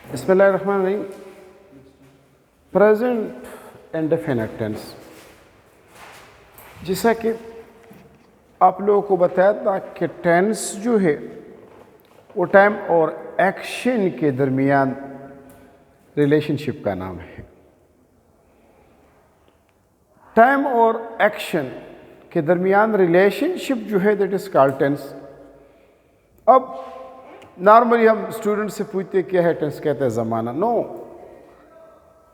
बिस्मिल्लाहिर्रहमानिर्रहीम। Present indefinite tense, जैसा कि आप लोगों को बताया था कि टेंस जो है वो टाइम और एक्शन के दरमियान रिलेशनशिप का नाम है। टाइम और एक्शन के दरमियान रिलेशनशिप जो है दैट इज कॉल्ड टेंस। अब नॉर्मली हम स्टूडेंट से पूछते क्या है टेंस, कहते हैं ज़माना। नो,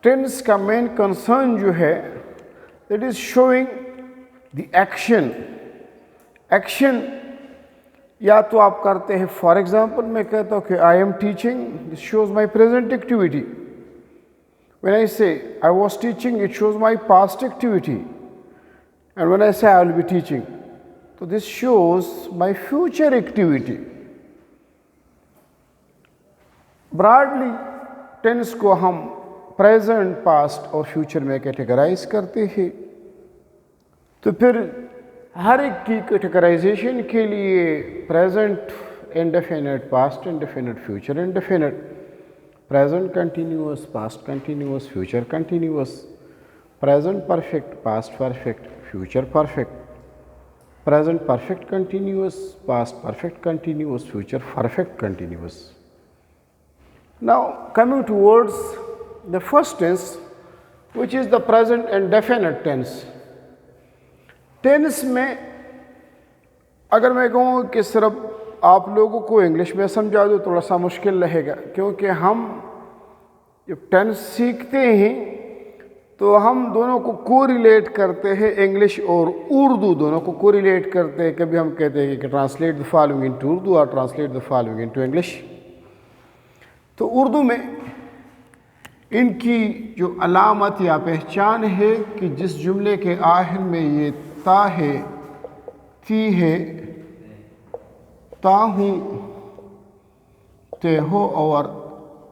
टेंस का मेन कंसर्न जो है that is showing the action. Action या तो आप करते हैं, फॉर एग्जांपल मैं कहता हूँ कि I am teaching, this shows my present activity. When I say I was teaching, it shows my past activity. And when I say I will be teaching, तो this shows my future activity. Broadly tense को हम present, past और future में categorise करते हैं। तो फिर हर एक की कैटेगराइजेशन के लिए present indefinite, past indefinite, future indefinite, present continuous, past continuous, future continuous, present perfect, past perfect, future perfect, present perfect continuous, past perfect continuous, future perfect continuous. Now coming towards the first tense, which is the present indefinite tense. Tense में अगर मैं कहूँ कि सिर्फ आप लोगों को English में समझा दूँ थोड़ा सा मुश्किल रहेगा, क्योंकि हम जब टेंस सीखते हैं तो हम दोनों को कोरिलेट करते हैं, इंग्लिश और उर्दू दोनों को कोरिलेट करते हैं। कभी हम कहते हैं कि translate the following into Urdu और translate the following into English. तो उर्दू में इनकी जो अलामत या पहचान है कि जिस जुमले के आखिर में ये ता है, ती है, ता हूँ, ते हो और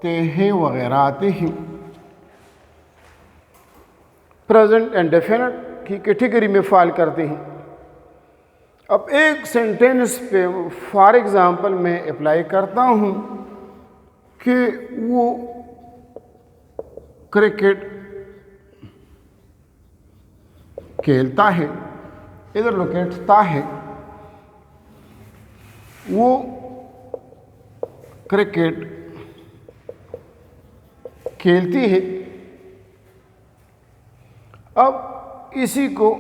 ते हैं वगैरह आते हैं, प्रेजेंट इंडेफिनिट की कैटेगरी में फॉल करते हैं। अब एक सेंटेंस पे फॉर एग्जांपल मैं अप्लाई करता हूँ कि वो क्रिकेट खेलता है, इधर लोकेटता है, वो क्रिकेट खेलती है। अब इसी को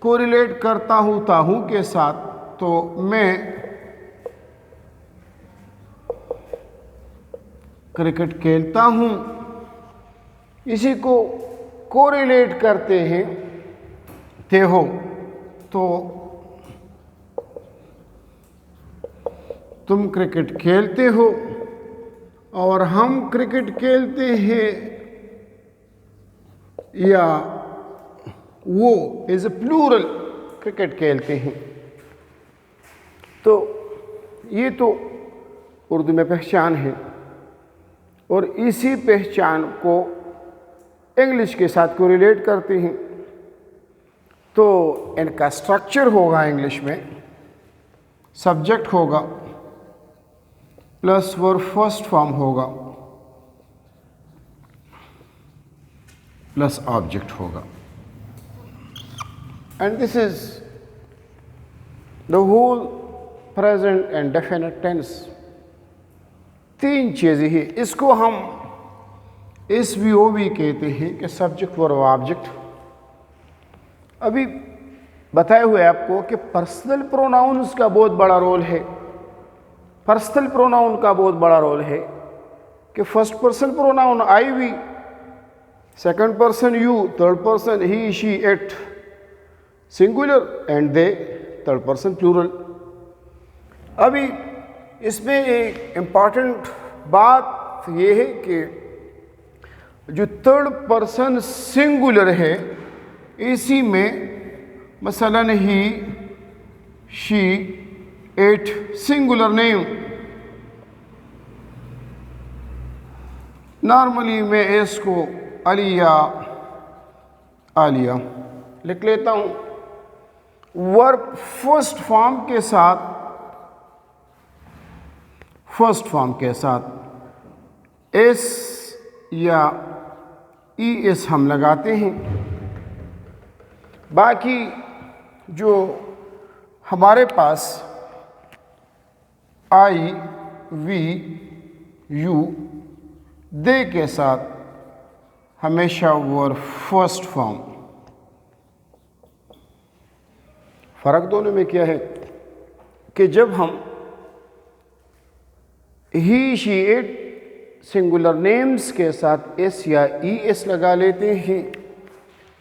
कोरिलेट करता हूँ ताहू के साथ, तो मैं क्रिकेट खेलता हूँ, इसी को कोरिलेट करते हैं थे हो, तो तुम क्रिकेट खेलते हो और हम क्रिकेट खेलते हैं, या वो इज ए प्लूरल क्रिकेट खेलते हैं। तो ये तो उर्दू में पहचान है और इसी पहचान को इंग्लिश के साथ कोरिलेट करते हैं। तो इनका स्ट्रक्चर होगा इंग्लिश में, सब्जेक्ट होगा प्लस वर्ब फर्स्ट फॉर्म होगा प्लस ऑब्जेक्ट होगा, and this is the whole present indefinite tense. तीन चीज़ें हैं, इसको हम SVO भी कहते हैं कि सब्जेक्ट वर्ब ऑब्जेक्ट। अभी बताए हुए आपको कि पर्सनल प्रोनाउंस का बहुत बड़ा रोल है। पर्सनल प्रोनाउन का बहुत बड़ा रोल है कि first person pronoun I we, second person you, third person he she it singular and they, third person plural. अभी इसमें एक इम्पॉर्टेंट बात यह है कि जो थर्ड पर्सन सिंगुलर है, इसी में मसलन he, she, it singular name. Normally मैं इसको अलिया, आलिया लिख लेता हूँ। वर्ब फर्स्ट फॉर्म के साथ एस या ई एस हम लगाते हैं। बाकी जो हमारे पास आई वी यू दे के साथ हमेशा वर्ब फर्स्ट फॉर्म। फ़र्क दोनों में क्या है कि जब हम ही शी इट सिंगुलर नेम्स के साथ एस या ई एस लगा लेते हैं,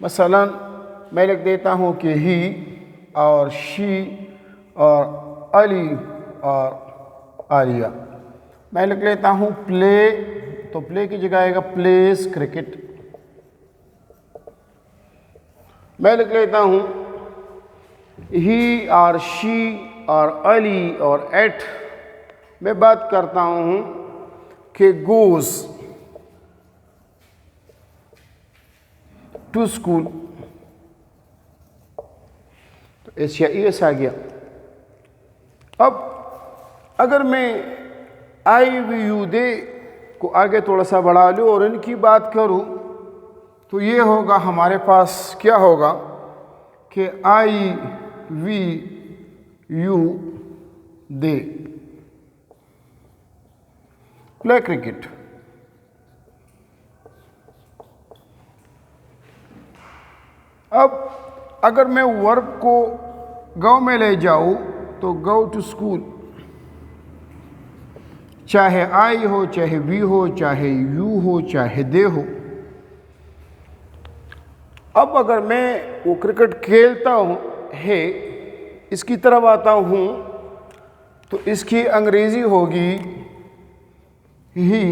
मसलन मैं लिख देता हूँ कि ही और शी और अली और आलिया। मैं लिख लेता हूँ प्ले, तो प्ले की जगह आएगा प्लेस क्रिकेट। मैं लिख लेता हूँ ही और शी और अली और एट। मैं बात करता हूँ कि गोज टू स्कूल, तो एस या ई एस आ गया। अब अगर मैं आई वी यू दे को आगे थोड़ा सा बढ़ा लूँ और इनकी बात करूँ तो ये होगा, हमारे पास क्या होगा कि I we you they play cricket. अब अगर मैं वर्ब को गो में ले जाऊँ तो गो टू स्कूल, चाहे आई हो, चाहे वी हो, चाहे यू हो, चाहे दे हो। अब अगर मैं वो क्रिकेट खेलता हूँ है इसकी तरफ आता हूँ तो इसकी अंग्रेजी होगी ही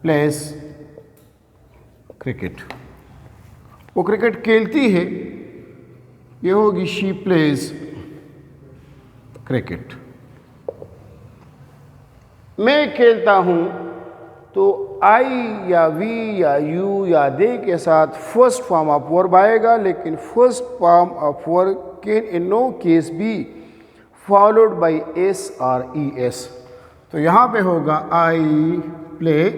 प्लेस क्रिकेट। वो क्रिकेट खेलती है, ये होगी शी प्लेज क्रिकेट। मैं खेलता हूँ तो आई या वी या यू या दे के साथ फर्स्ट फॉर्म ऑफ वर्ब आएगा, लेकिन first form of verb can in no case be followed by S और ई एस। तो यहाँ पे होगा आई प्ले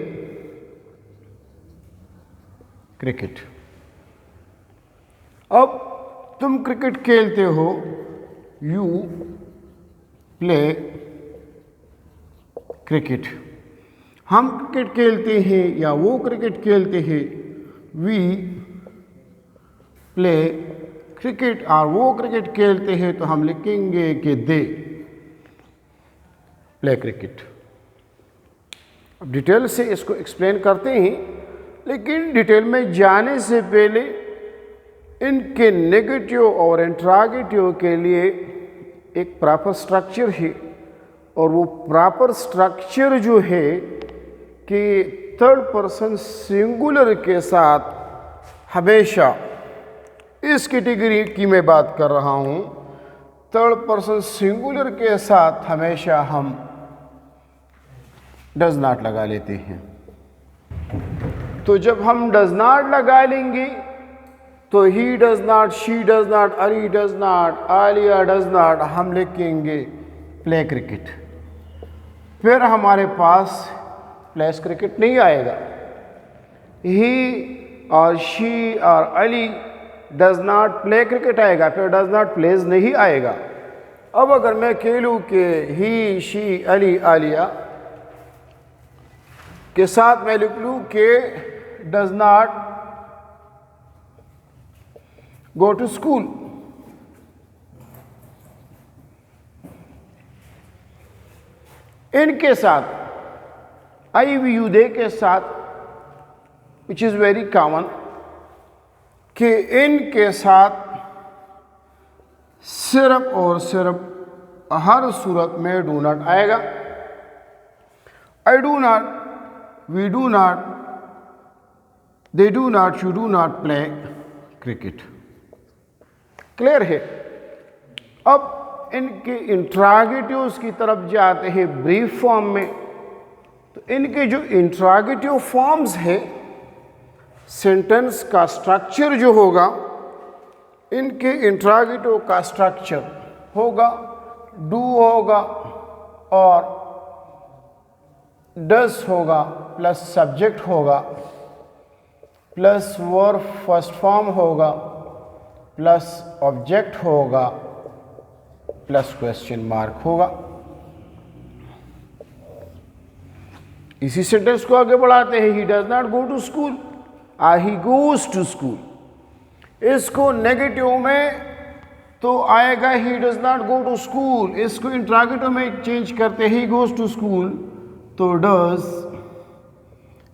क्रिकेट। अब तुम क्रिकेट खेलते हो, यू प्ले क्रिकेट। हम क्रिकेट खेलते हैं या वो क्रिकेट खेलते हैं, वी प्ले क्रिकेट, और वो क्रिकेट खेलते हैं तो हम लिखेंगे कि दे प्ले क्रिकेट। अब डिटेल से इसको एक्सप्लेन करते हैं, लेकिन डिटेल में जाने से पहले इनके नेगेटिव और इंट्रागेटिव के लिए एक प्रॉपर स्ट्रक्चर है, और वो प्रॉपर स्ट्रक्चर जो है कि थर्ड पर्सन सिंगुलर के साथ हमेशा, इस कैटेगरी की मैं बात कर रहा हूँ, थर्ड पर्सन सिंगुलर के साथ हमेशा हम डज नॉट लगा लेते हैं। तो जब हम डज नॉट लगा लेंगे तो ही does not, she does not, Ali does not, Alia does not, हम लिखेंगे प्ले क्रिकेट। फिर हमारे पास प्लेस क्रिकेट नहीं आएगा। ही और शी और Ali does not play cricket आएगा, फिर डज नॉट प्लेज नहीं आएगा। अब अगर मैं खेलूँ कि ही शी अली आलिया के साथ मैं लिख लूँ कि does not go to school, इनके साथ आई वी यू दे के साथ, विच इज़ वेरी कॉमन, कि इनके साथ सिर्फ और सिर्फ हर सूरत में डू नॉट आएगा। I do not, we do not, they do not, you do not play cricket. Clear है? अब इनके इंट्रागेटिव्स की तरफ जाते हैं ब्रीफ फॉर्म में। तो इनके जो इंट्रागेटिव फॉर्म्स है, सेंटेंस का स्ट्रक्चर जो होगा, इनके इंट्रागेटिव का स्ट्रक्चर होगा डू होगा और डज होगा प्लस सब्जेक्ट होगा प्लस वर्ब फर्स्ट फॉर्म होगा प्लस ऑब्जेक्ट होगा प्लस क्वेश्चन मार्क होगा। इसी सेंटेंस को आगे बढ़ाते हैं। He does not go to school, he goes to school. इसको नेगेटिव में तो आएगा he does not go to school. इसको इंट्रोगेटिव में चेंज करते ही गोज टू स्कूल तो does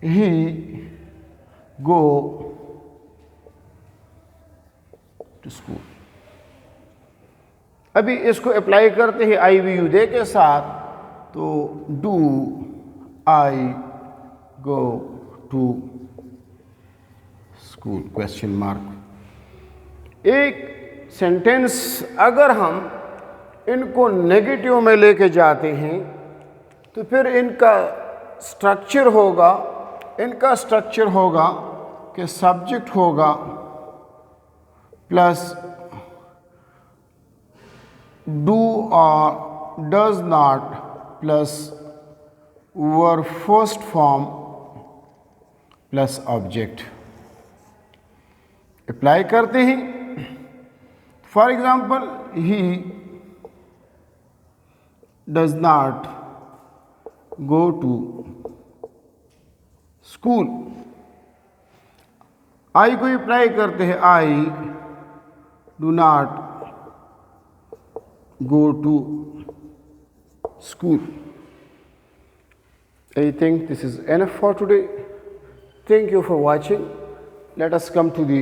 he go to school. अभी इसको अप्लाई करते हैं आई वी यू दे के साथ तो do I go to school question mark. एक सेंटेंस अगर हम इनको नेगेटिव में लेके जाते हैं तो फिर इनका स्ट्रक्चर होगा कि सब्जेक्ट होगा प्लस डू और does not plus verb first form plus object. Apply करते हैं। For example he does not go to school. I को अप्लाई करते हैं। I do not go to school. I think this is enough for today. Thank you for watching. Let us come to the